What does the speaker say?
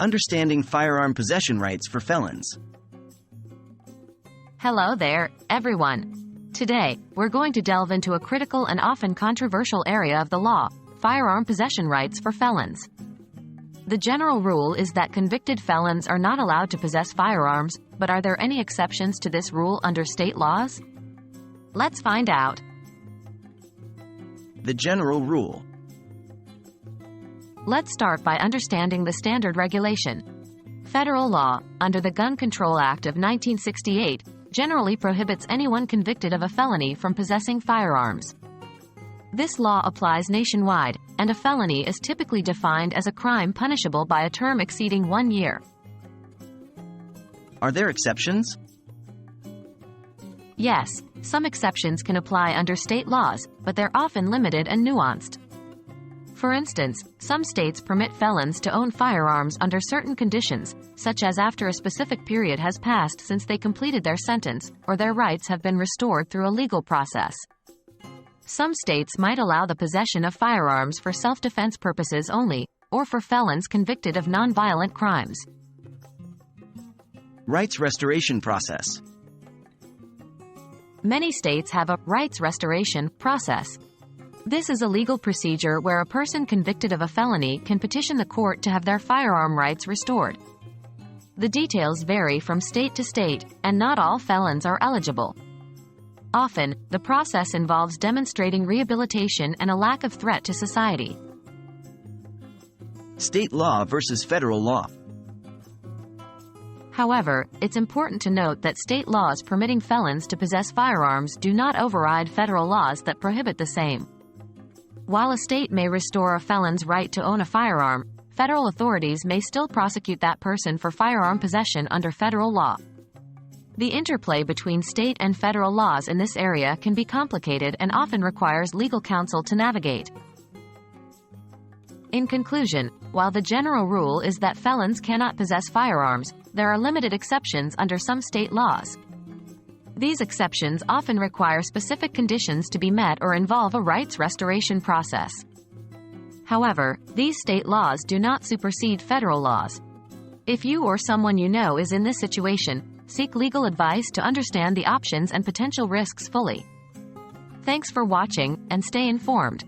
Understanding firearm possession rights for felons. Hello there, everyone. Today, we're going to delve into a critical and often controversial area of the law, firearm possession rights for felons. The general rule is that convicted felons are not allowed to possess firearms, but are there any exceptions to this rule under state laws? Let's find out. The general rule. Let's start by understanding the standard regulation. Federal law, under the Gun Control Act of 1968, generally prohibits anyone convicted of a felony from possessing firearms. This law applies nationwide, and a felony is typically defined as a crime punishable by a term exceeding 1 year. Are there exceptions? Yes, some exceptions can apply under state laws, but they're often limited and nuanced. For instance, some states permit felons to own firearms under certain conditions, such as after a specific period has passed since they completed their sentence, or their rights have been restored through a legal process. Some states might allow the possession of firearms for self-defense purposes only, or for felons convicted of nonviolent crimes. Rights restoration process. Many states have a rights restoration process. This is a legal procedure where a person convicted of a felony can petition the court to have their firearm rights restored. The details vary from state to state, and not all felons are eligible. Often, the process involves demonstrating rehabilitation and a lack of threat to society. State law versus federal law. However, it's important to note that state laws permitting felons to possess firearms do not override federal laws that prohibit the same. While a state may restore a felon's right to own a firearm, federal authorities may still prosecute that person for firearm possession under federal law. The interplay between state and federal laws in this area can be complicated and often requires legal counsel to navigate. In conclusion, while the general rule is that felons cannot possess firearms, there are limited exceptions under some state laws. These exceptions often require specific conditions to be met or involve a rights restoration process. However, these state laws do not supersede federal laws. If you or someone you know is in this situation, seek legal advice to understand the options and potential risks fully. Thanks for watching, and stay informed.